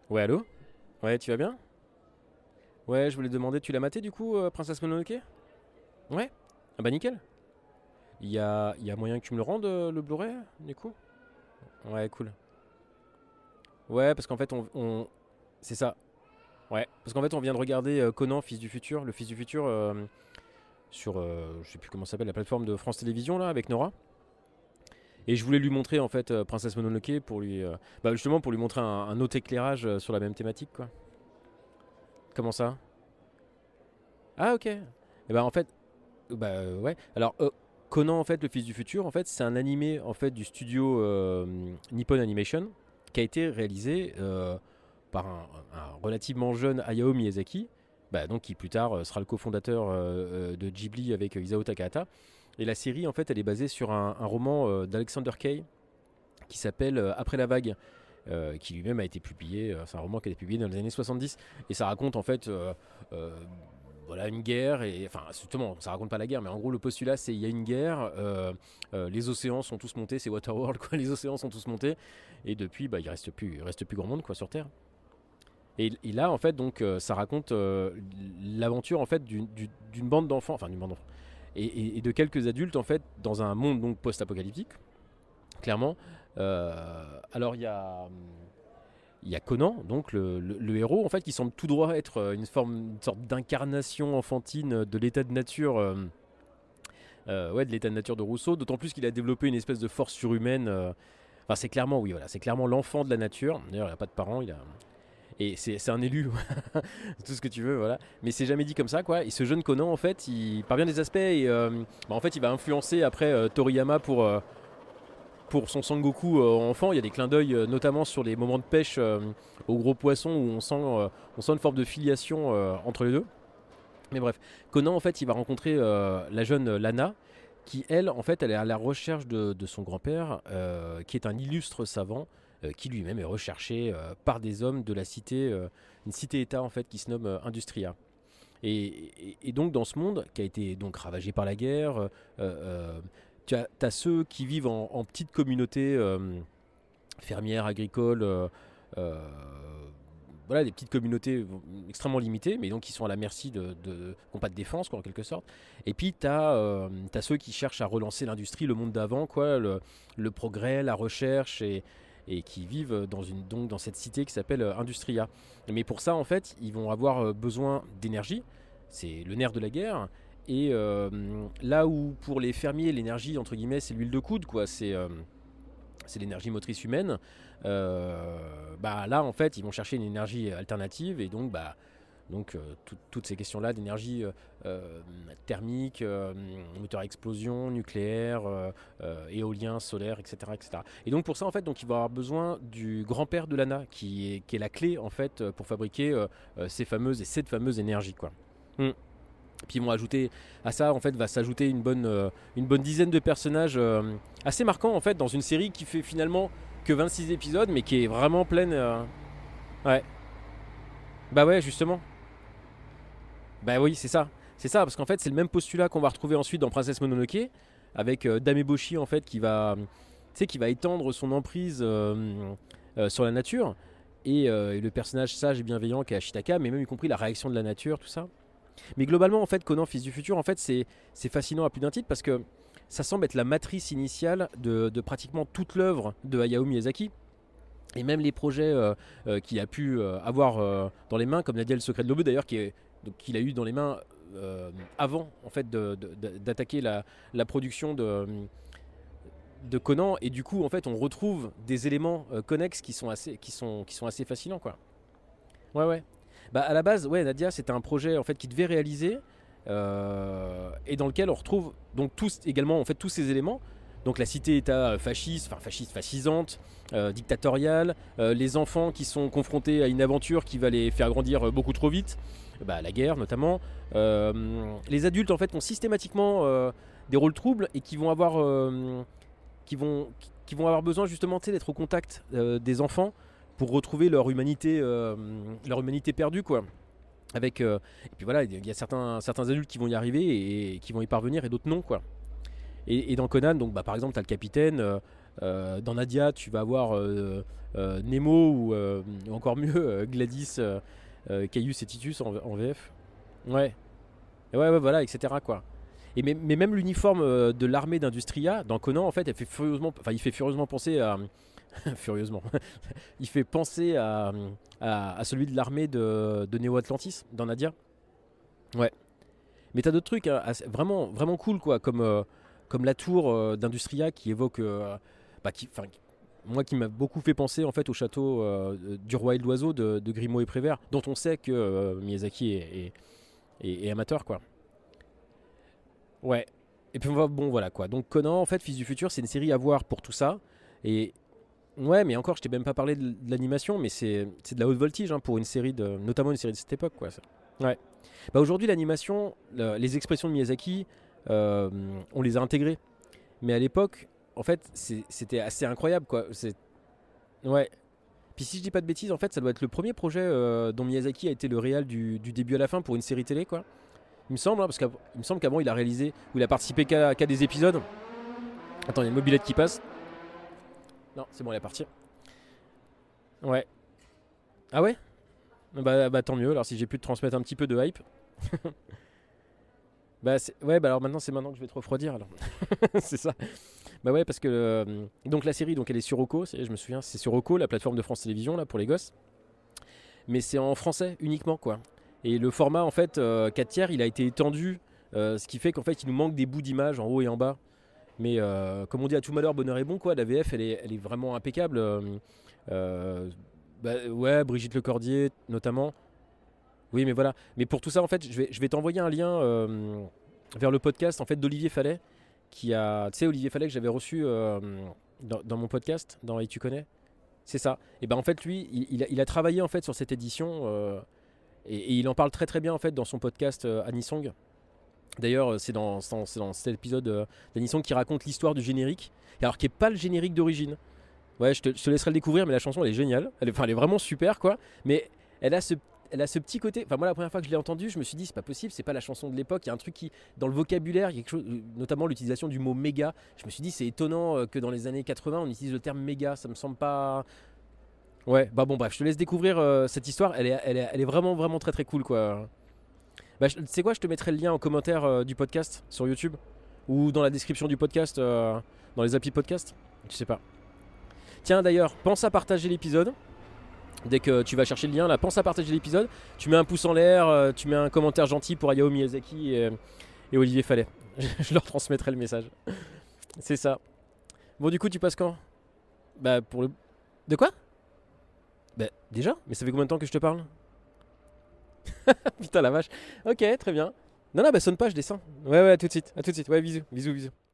Ouais, allô? Ouais, tu vas bien? Ouais, je voulais te demander, tu l'as maté du coup, Princesse Mononoke? Ouais? Ah bah nickel. Il y a moyen que tu me le rendes, le Blu-ray, du coup? Ouais, cool. Ouais, parce qu'en fait, c'est ça. Ouais, parce qu'en fait, on vient de regarder Conan, Fils du Futur, le Fils du Futur, sur, je sais plus comment ça s'appelle, la plateforme de France Télévisions, là, avec Nora. Et je voulais lui montrer, en fait, Princesse Mononoke pour lui... bah, justement, pour lui montrer un autre éclairage sur la même thématique, quoi. Comment ça? Ah, ok. Et bah, en fait, ouais. Alors, Conan, en fait, le Fils du Futur, en fait, c'est un animé en fait du studio Nippon Animation qui a été réalisé par un relativement jeune Hayao Miyazaki, bah, donc qui plus tard sera le cofondateur de Ghibli avec Isao Takahata. Et la série, en fait, elle est basée sur un roman d'Alexander Kay qui s'appelle Après la vague. Qui lui-même a été publié, c'est un roman qui a été publié dans les années 70 et ça raconte en fait euh, voilà une guerre et enfin justement ça raconte pas la guerre mais en gros le postulat c'est il y a une guerre les océans sont tous montés, c'est Waterworld quoi, les océans sont tous montés et depuis bah il reste plus grand monde quoi sur Terre. Et là en fait donc ça raconte l'aventure en fait d'une bande d'enfants, enfin d'une bande d'enfants et de quelques adultes en fait dans un monde donc post-apocalyptique clairement. Alors il y a Conan, donc le héros, en fait, qui semble tout droit être une sorte d'incarnation enfantine de l'état de nature, ouais, de l'état de nature de Rousseau. D'autant plus qu'il a développé une espèce de force surhumaine. Enfin, c'est clairement, oui, voilà, c'est clairement l'enfant de la nature. D'ailleurs, il n'a pas de parents, et c'est un élu, tout ce que tu veux, voilà. Mais c'est jamais dit comme ça, quoi. Et ce jeune Conan, en fait, par bien des aspects, en fait, il va influencer après Toriyama pour son Sangoku enfant. Il y a des clins d'œil, notamment sur les moments de pêche aux gros poissons, où on sent une forme de filiation entre les deux. Mais bref, Conan, en fait, il va rencontrer la jeune Lana, qui, elle, en fait, elle est à la recherche de son grand-père, qui est un illustre savant, qui lui-même est recherché par des hommes de la cité, une cité-État, en fait, qui se nomme Industria. Et donc, dans ce monde, qui a été donc ravagé par la guerre, tu as ceux qui vivent en petites communautés fermières, agricoles, euh, voilà, des petites communautés extrêmement limitées, mais donc qui sont à la merci qui n'ont pas de défense, quoi, en quelque sorte. Et puis tu as, ceux qui cherchent à relancer l'industrie, le monde d'avant, quoi, le progrès, la recherche, et qui vivent donc dans cette cité qui s'appelle Industria. Mais pour ça, en fait, ils vont avoir besoin d'énergie, c'est le nerf de la guerre. Et là où pour les fermiers, l'énergie, entre guillemets, c'est l'huile de coude, quoi, c'est l'énergie motrice humaine. Bah là, en fait, ils vont chercher une énergie alternative et donc toutes ces questions-là d'énergie thermique, moteur à explosion, nucléaire, éolien, solaire, etc., etc. Et donc pour ça, en fait, donc il va avoir besoin du grand-père de Lana, qui est la clé en fait pour fabriquer cette fameuse énergie, quoi. Mm. Puis ils vont ajouter à ça, en fait, va s'ajouter une bonne dizaine de personnages assez marquants en fait dans une série qui fait finalement que 26 épisodes, mais qui est vraiment pleine. Ouais. Bah ouais, justement. Bah oui, c'est ça. C'est ça, parce qu'en fait, c'est le même postulat qu'on va retrouver ensuite dans Princesse Mononoke, avec Dame Eboshi en fait qui va étendre son emprise sur la nature et le personnage sage et bienveillant qui est Ashitaka, mais même y compris la réaction de la nature, tout ça. Mais globalement, en fait, Conan, Fils du Futur, en fait, c'est fascinant à plus d'un titre parce que ça semble être la matrice initiale de pratiquement toute l'œuvre de Hayao Miyazaki. Et même les projets qu'il a pu avoir dans les mains, comme Nadia le secret de l'aube d'ailleurs, qu'il a eu dans les mains avant en fait d'attaquer la production de Conan. Et du coup, en fait, on retrouve des éléments connexes qui sont assez fascinants, quoi. Ouais, ouais. Bah, à la base, ouais, Nadia, c'était un projet en fait qui devait réaliser et dans lequel on retrouve donc également en fait tous ces éléments. Donc la cité-État fasciste, enfin fasciste, fascisante, dictatoriale, les enfants qui sont confrontés à une aventure qui va les faire grandir beaucoup trop vite, bah, la guerre notamment, les adultes en fait ont systématiquement des rôles troubles et qui vont avoir besoin justement d'être au contact des enfants pour retrouver leur humanité perdue, quoi. Et puis voilà, il y a certains adultes qui vont y arriver et qui vont y parvenir et d'autres non, quoi. Et dans Conan, donc, bah, par exemple, tu as le capitaine. Dans Nadia, tu vas avoir Nemo ou encore mieux Gladys, Caius et Titus en VF. Ouais. Ouais, voilà, etc. quoi. Mais même l'uniforme de l'armée d'Industria dans Conan, en fait, il fait furieusement penser à. Furieusement. Il fait penser à celui de l'armée de Neo Atlantis dans Nadia. Ouais. Mais t'as d'autres trucs hein, vraiment, vraiment cool, quoi, comme la tour d'Industria qui évoque. Moi qui m'a beaucoup fait penser en fait au château du roi et de l'oiseau de Grimaud et Prévert, dont on sait que Miyazaki est amateur, quoi. Ouais. Et puis bon voilà quoi. Donc Conan en fait Fils du futur c'est une série à voir pour tout ça. Et ouais mais encore je t'ai même pas parlé de l'animation mais c'est de la haute voltige hein, pour une série notamment une série de cette époque quoi. Ça. Ouais. Bah aujourd'hui l'animation, les expressions de Miyazaki, on les a intégrées. Mais à l'époque en fait c'était assez incroyable quoi. Ouais. Puis si je dis pas de bêtises en fait ça doit être le premier projet dont Miyazaki a été le réal du début à la fin pour une série télé quoi. Il me semble, hein, parce qu'il me semble qu'avant il a réalisé, ou il a participé qu'à des épisodes. Attends, il y a une mobilette qui passe. Non, c'est bon, elle est partie. Ouais. Ah ouais bah tant mieux, alors si j'ai pu te transmettre un petit peu de hype. Ouais, bah alors maintenant c'est maintenant que je vais te refroidir alors. C'est ça. Bah ouais, parce que donc la série, donc elle est sur Roku, je me souviens, c'est sur Roku, la plateforme de France Télévisions là pour les gosses. Mais c'est en français uniquement quoi. Et le format en fait 4 tiers il a été étendu, ce qui fait qu'en fait il nous manque des bouts d'images en haut et en bas. Mais comme on dit à tout malheur, bonheur est bon quoi, la VF elle est vraiment impeccable. Ouais, Brigitte Lecordier notamment. Oui mais voilà. Mais pour tout ça en fait je vais t'envoyer un lien vers le podcast en fait d'Olivier Fallet. Tu sais Olivier Fallet que j'avais reçu dans mon podcast, dans Et tu connais. C'est ça. Et ben en fait lui il a travaillé en fait sur cette édition. Et il en parle très très bien en fait dans son podcast Anisong. D'ailleurs, c'est dans cet épisode d'Anisong qui raconte l'histoire du générique, alors qui n'est pas le générique d'origine. Ouais, je te laisserai le découvrir, mais la chanson elle est géniale. Elle est vraiment super quoi. Mais elle a ce petit côté. Enfin, moi la première fois que je l'ai entendue, je me suis dit c'est pas possible, c'est pas la chanson de l'époque. Il y a un truc qui, dans le vocabulaire, il y a quelque chose, notamment l'utilisation du mot méga. Je me suis dit c'est étonnant que dans les années 80 on utilise le terme méga. Ça me semble pas. Ouais, bah bon bref, je te laisse découvrir cette histoire, elle est vraiment vraiment très très cool quoi. Bah tu sais quoi, je te mettrai le lien en commentaire du podcast sur YouTube ou dans la description du podcast, dans les applis podcast, je sais pas. Tiens d'ailleurs, pense à partager l'épisode. Dès que tu vas chercher le lien là, pense à partager l'épisode. Tu mets un pouce en l'air, tu mets un commentaire gentil pour Hayao Miyazaki et Olivier Fallet. Je leur transmettrai le message. C'est ça. Bon du coup tu passes quand? Bah pour le... De quoi? Bah déjà? Mais ça fait combien de temps que je te parle? Putain la vache. Ok, très bien. Non, bah sonne pas, je descends. Ouais, à tout de suite. À tout de suite. Ouais, bisous, bisous, bisous.